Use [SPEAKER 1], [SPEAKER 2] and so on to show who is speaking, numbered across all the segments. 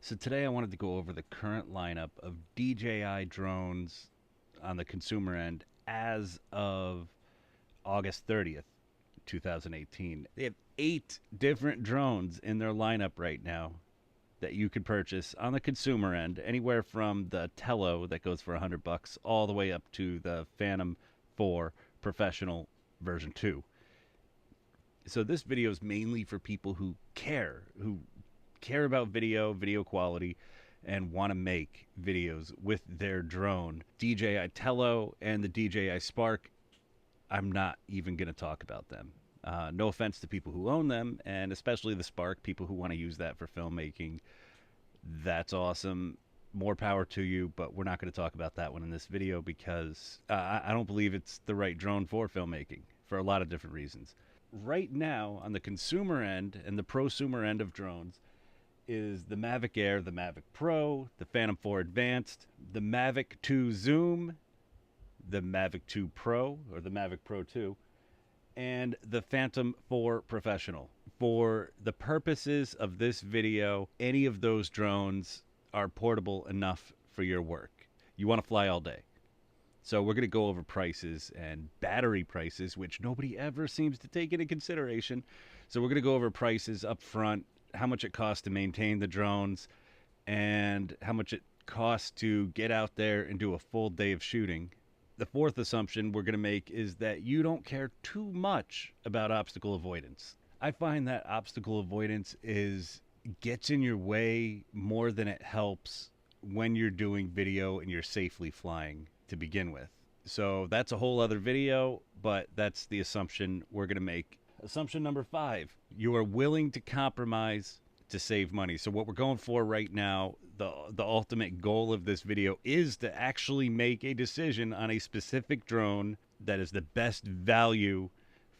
[SPEAKER 1] So today I wanted to go over the current lineup of DJI drones on the consumer end as of August 30th, 2018. They have 8 different drones in their lineup right now that you could purchase on the consumer end, anywhere from the Tello that goes for $100 all the way up to the Phantom 4 Professional version 2. So this video is mainly for people who care about video quality, and want to make videos with their drone. DJI Tello and the DJI Spark, I'm not even going to talk about them. No offense to people who own them, and especially the Spark, people who want to use that for filmmaking. That's awesome. More power to you, but we're not going to talk about that one in this video because I don't believe it's the right drone for filmmaking for a lot of different reasons. Right now, on the consumer end and the prosumer end of drones, is the Mavic Air, the Mavic Pro, the Phantom 4 Advanced, the Mavic 2 Zoom, the Mavic 2 Pro, or the Mavic Pro 2, and the Phantom 4 Professional. For the purposes of this video, any of those drones are portable enough for your work. You want to fly all day. So we're going to go over prices and battery prices, which nobody ever seems to take into consideration. So we're going to go over prices up front, how much it costs to maintain the drones, and how much it costs to get out there and do a full day of shooting. The fourth assumption we're going to make is that you don't care too much about obstacle avoidance. I find that obstacle avoidance gets in your way more than it helps when you're doing video and you're safely flying to begin with. So that's a whole other video, but that's the assumption we're going to make. Assumption number 5, you are willing to compromise to save money. So what we're going for right now, the ultimate goal of this video is to actually make a decision on a specific drone that is the best value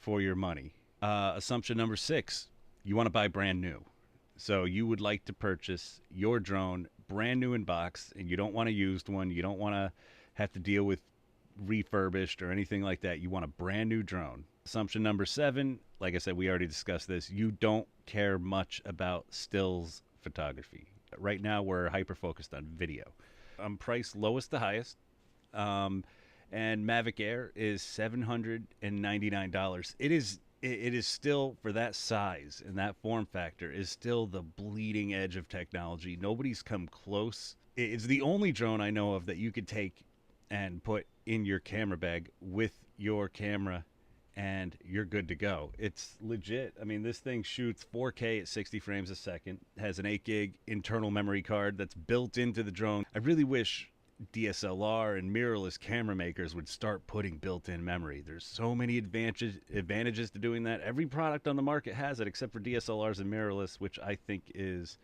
[SPEAKER 1] for your money. Assumption number 6, you want to buy brand new. So you would like to purchase your drone brand new in box, and you don't want a used one. You don't want to have to deal with refurbished or anything like that. You want a brand new drone. Assumption number 7, like I said, we already discussed this. You don't care much about stills photography. Right now, we're hyper focused on video. Price lowest to highest. And Mavic Air is $799. It is still, for that size and that form factor, is still the bleeding edge of technology. Nobody's come close. It's the only drone I know of that you could take and put in your camera bag with your camera, and you're good to go. It's legit. I mean, this thing shoots 4K at 60 frames a second, has an 8 gig internal memory card that's built into the drone. I really wish DSLR and mirrorless camera makers would start putting built-in memory. There's so many advantages to doing that. Every product on the market has it except for DSLRs and mirrorless, which I think is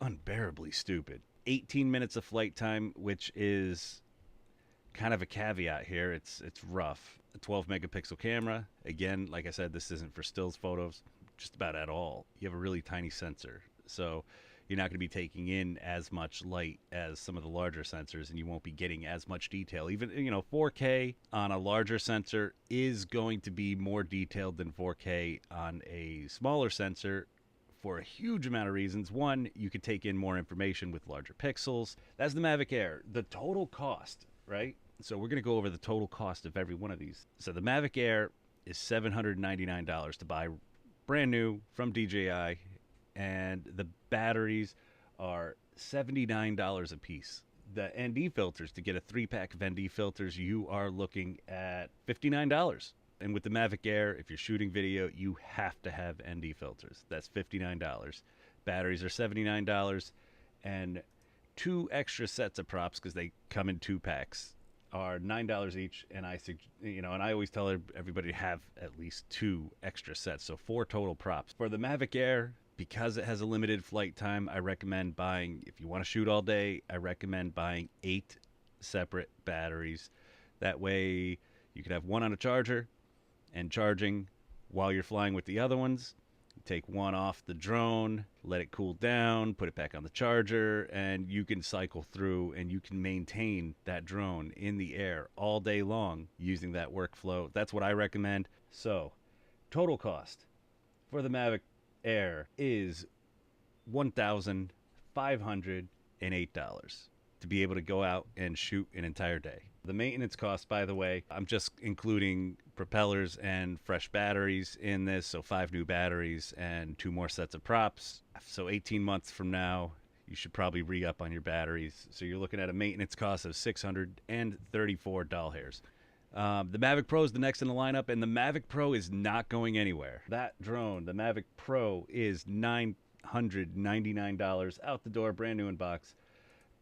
[SPEAKER 1] unbearably stupid. 18 minutes of flight time, which is kind of a caveat here. It's rough. A 12 megapixel camera. Again, like I said, this isn't for stills photos just about at all. You have a really tiny sensor, so you're not going to be taking in as much light as some of the larger sensors, and you won't be getting as much detail. Even 4K on a larger sensor is going to be more detailed than 4K on a smaller sensor for a huge amount of reasons. One, you could take in more information with larger pixels. That's the Mavic Air. The total cost, right? So we're going to go over the total cost of every one of these. So the Mavic Air is $799 to buy brand new from DJI, and the batteries are $79 a piece. The ND filters, to get a 3-pack of ND filters, you are looking at $59. And with the Mavic Air, if you're shooting video, you have to have ND filters. That's $59. Batteries are $79, and 2 extra sets of props, because they come in 2 packs, are $9 each. And I always tell everybody to have at least 2 extra sets, so 4 total props. For the Mavic Air, because it has a limited flight time, I recommend buying, if you want to shoot all day, I recommend buying 8 separate batteries. That way you can have one on a charger and charging while you're flying with the other ones. Take one off the drone, let it cool down, put it back on the charger, and you can cycle through and you can maintain that drone in the air all day long using that workflow. That's what I recommend. So, total cost for the Mavic Air is $1,000 $508 to be able to go out and shoot an entire day. The maintenance cost, by the way, I'm just including propellers and fresh batteries in this, so 5 new batteries and 2 more sets of props. So 18 months from now, you should probably re-up on your batteries. So you're looking at a maintenance cost of $634. The Mavic Pro is the next in the lineup, and the Mavic Pro is not going anywhere. That drone, the Mavic Pro, is $999 out the door, brand new in box.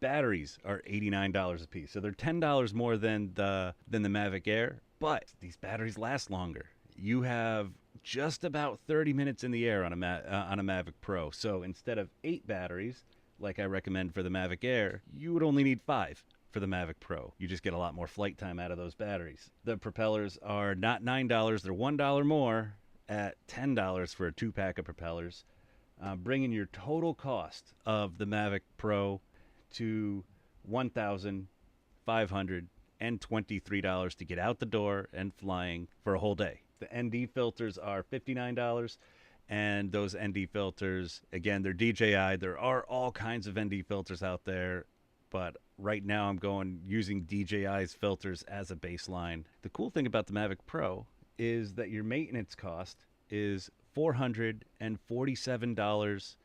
[SPEAKER 1] Batteries are $89 a piece, so they're $10 more than the Mavic Air, but these batteries last longer. You have just about 30 minutes in the air on a Mavic Pro, so instead of 8 batteries, like I recommend for the Mavic Air, you would only need 5 for the Mavic Pro. You just get a lot more flight time out of those batteries. The propellers are not $9, they're $1 more at $10 for a 2-pack of propellers, bringing your total cost of the Mavic Pro to $1,523 to get out the door and flying for a whole day. The ND filters are $59, and those ND filters, again, they're DJI. There are all kinds of ND filters out there, but right now I'm using DJI's filters as a baseline. The cool thing about the Mavic Pro is that your maintenance cost is $447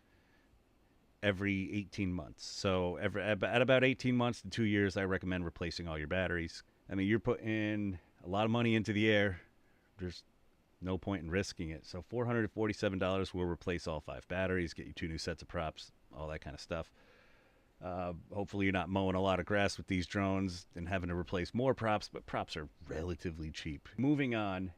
[SPEAKER 1] every 18 months. So at about 18 months to 2 years, I recommend replacing all your batteries. I mean, you're putting a lot of money into the air. There's no point in risking it. So $447 will replace all 5 batteries, get you 2 new sets of props, all that kind of stuff. Hopefully you're not mowing a lot of grass with these drones and having to replace more props, but props are relatively cheap. Moving on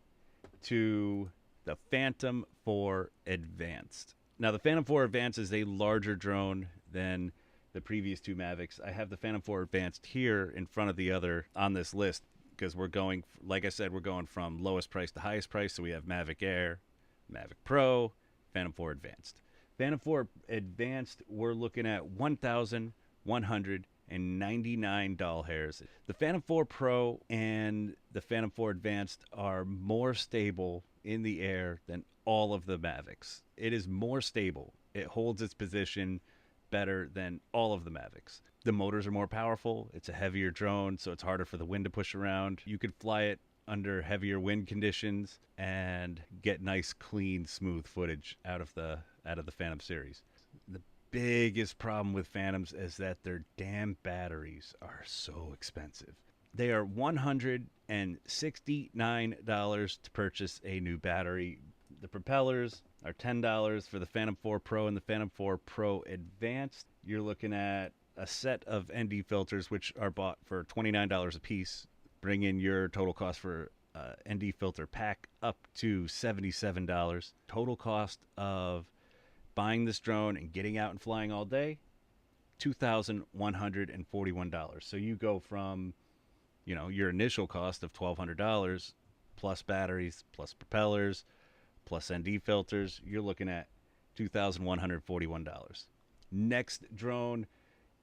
[SPEAKER 1] to the Phantom 4 Advanced. Now, the Phantom 4 Advanced is a larger drone than the previous 2 Mavics. I have the Phantom 4 Advanced here in front of the other on this list because we're going, like I said, we're going from lowest price to highest price. So we have Mavic Air, Mavic Pro, Phantom 4 Advanced. Phantom 4 Advanced, we're looking at $1,199. The Phantom 4 Pro and the Phantom 4 Advanced are more stable in the air than all of the Mavics. It is more stable. It holds its position better than all of the Mavics. The motors are more powerful. It's a heavier drone, so it's harder for the wind to push around. You could fly it under heavier wind conditions and get nice, clean, smooth footage out of the Phantom series. The biggest problem with Phantoms is that their damn batteries are so expensive. They are $169 to purchase a new battery. The propellers are $10 for the Phantom 4 Pro and the Phantom 4 Pro Advanced. You're looking at a set of ND filters, which are bought for $29 a piece, bringing your total cost for ND filter pack up to $77. Total cost of buying this drone and getting out and flying all day, $2,141. So you go from, your initial cost of $1,200 plus batteries, plus propellers, plus ND filters, you're looking at $2,141. Next drone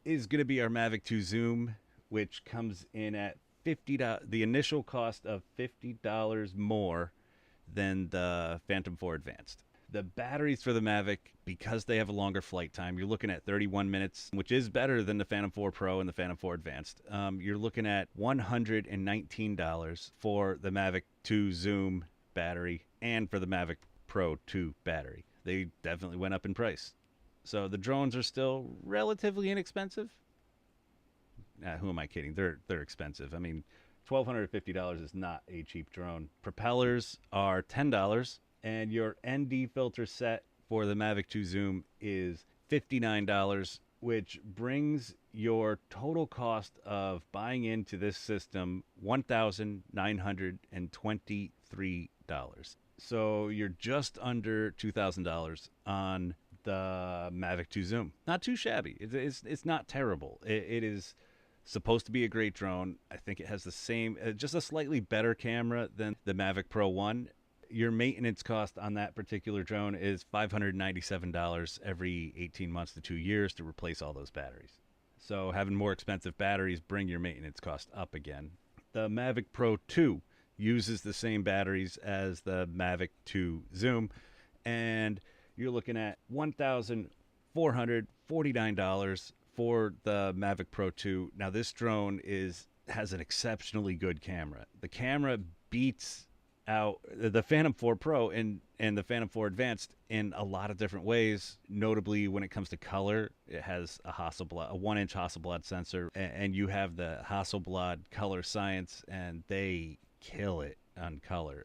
[SPEAKER 1] is going to be our Mavic 2 Zoom, which comes in at $50. The initial cost of $50 more than the Phantom 4 Advanced. The batteries for the Mavic, because they have a longer flight time, you're looking at 31 minutes, which is better than the Phantom 4 Pro and the Phantom 4 Advanced. You're looking at $119 for the Mavic 2 Zoom battery and for the Mavic Pro 2 battery. They definitely went up in price. So the drones are still relatively inexpensive. Who am I kidding? They're expensive. I mean, $1,250 is not a cheap drone. Propellers are $10, and your ND filter set for the Mavic 2 Zoom is $59, which brings your total cost of buying into this system $1,923. So you're just under $2,000 on the Mavic 2 Zoom. Not too shabby. It's not terrible. It is supposed to be a great drone. I think it has the same, just a slightly better camera than the Mavic Pro 1. Your maintenance cost on that particular drone is $597 every 18 months to 2 years to replace all those batteries. So having more expensive batteries bring your maintenance cost up again. The Mavic Pro 2 uses the same batteries as the Mavic 2 Zoom, and you're looking at $1,499 $449 for the Mavic Pro 2. Now this drone has an exceptionally good camera. The camera beats out the Phantom 4 Pro and the Phantom 4 Advanced in a lot of different ways. Notably, when it comes to color, it has a 1-inch Hasselblad sensor, and you have the Hasselblad color science, and they kill it on color.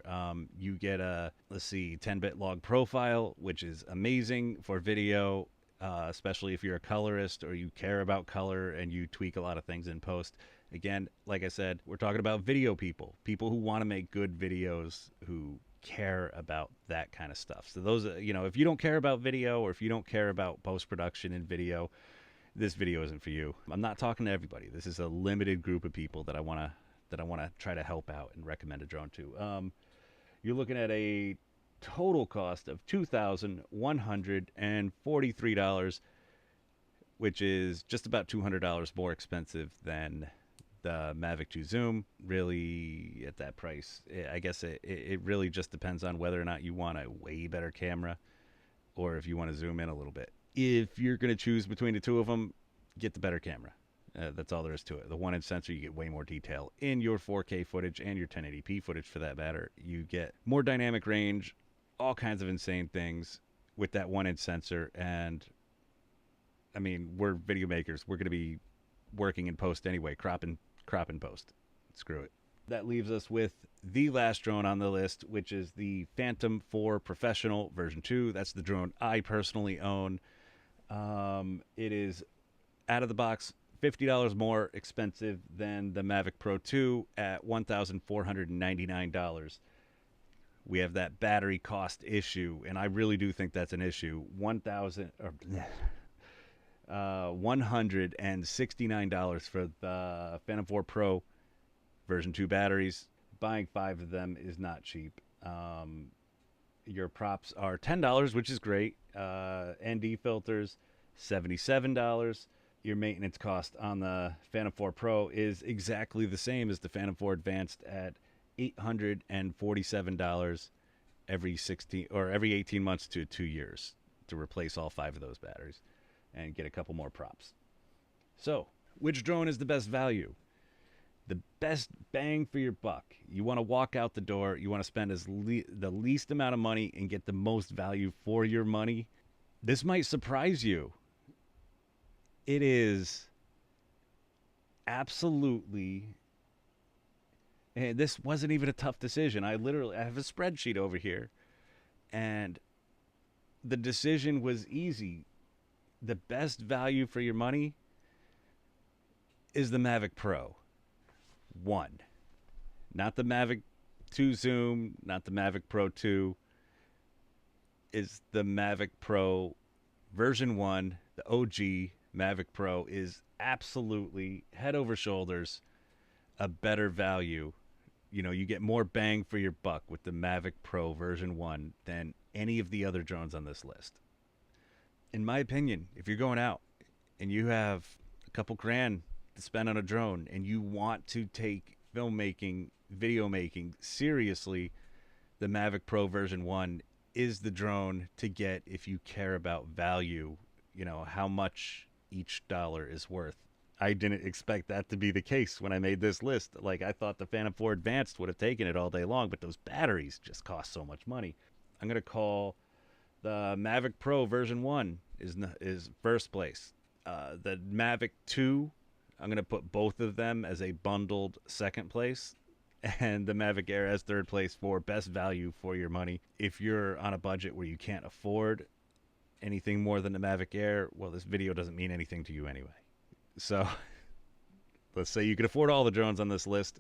[SPEAKER 1] You get a 10-bit log profile, which is amazing for video, especially if you're a colorist or you care about color and you tweak a lot of things in post. Again, like I said, we're talking about video people who want to make good videos, who care about that kind of stuff. So those, if you don't care about video, or if you don't care about post-production in video, this video isn't for you. I'm not talking to everybody. This is a limited group of people that I want to try to help out and recommend a drone to. You're looking at a total cost of $2,143, which is just about $200 more expensive than the Mavic 2 Zoom. Really, at that price, I guess it really just depends on whether or not you want a way better camera or if you want to zoom in a little bit. If you're going to choose between the two of them, get the better camera. That's all there is to it. The 1-inch sensor, you get way more detail in your 4K footage and your 1080p footage for that matter. You get more dynamic range, all kinds of insane things with that 1-inch sensor. And I mean, we're video makers. We're going to be working in post anyway, crop and post. Screw it. That leaves us with the last drone on the list, which is the Phantom 4 Professional version 2. That's the drone I personally own. It is out of the box $50 more expensive than the Mavic Pro 2 at $1,499. We have that battery cost issue, and I really do think that's an issue. $169 for the Phantom 4 Pro version 2 batteries. Buying 5 of them is not cheap. Your props are $10, which is great. ND filters, $77. Your maintenance cost on the Phantom 4 Pro is exactly the same as the Phantom 4 Advanced at $847 every 18 months to 2 years to replace all 5 of those batteries and get a couple more props. So, which drone is the best value? The best bang for your buck. You want to walk out the door, you want to spend the least amount of money and get the most value for your money. This might surprise you. It is absolutely, and this wasn't even a tough decision. I have a spreadsheet over here, and the decision was easy. The best value for your money is the Mavic Pro 1. Not the Mavic 2 Zoom, not the Mavic Pro 2. Is the Mavic Pro version 1, the OG Mavic Pro is absolutely head over shoulders a better value. You get more bang for your buck with the Mavic Pro version 1 than any of the other drones on this list. In my opinion, if you're going out and you have a couple grand to spend on a drone and you want to take filmmaking, video making seriously, the Mavic Pro version 1 is the drone to get if you care about value, how much each dollar is worth. I didn't expect that to be the case when I made this list. Like, I thought the Phantom 4 Advanced would have taken it all day long, but those batteries just cost so much money. I'm going to call the Mavic Pro version 1 is first place. The Mavic 2, I'm going to put both of them as a bundled second place. And the Mavic Air as third place for best value for your money. If you're on a budget where you can't afford anything more than the Mavic Air, well, this video doesn't mean anything to you anyway. So let's say you can afford all the drones on this list.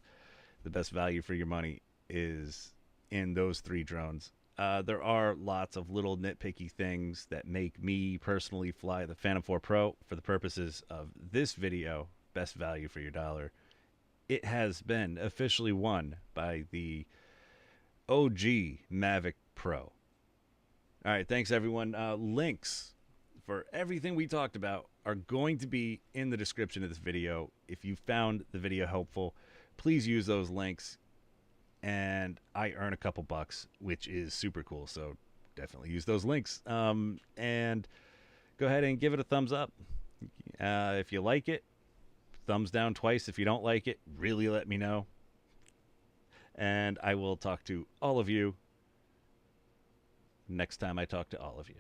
[SPEAKER 1] The best value for your money is in those 3 drones. There are lots of little nitpicky things that make me personally fly the Phantom 4 Pro. For the purposes of this video, best value for your dollar, it has been officially won by the OG Mavic Pro. All right, thanks everyone. Links for everything we talked about are going to be in the description of this video. If you found the video helpful, please use those links, and I earn a couple bucks, which is super cool. So definitely use those links. And go ahead and give it a thumbs up. If you like it, thumbs down twice. If you don't like it, really let me know. And I will talk to all of you next time I talk to all of you.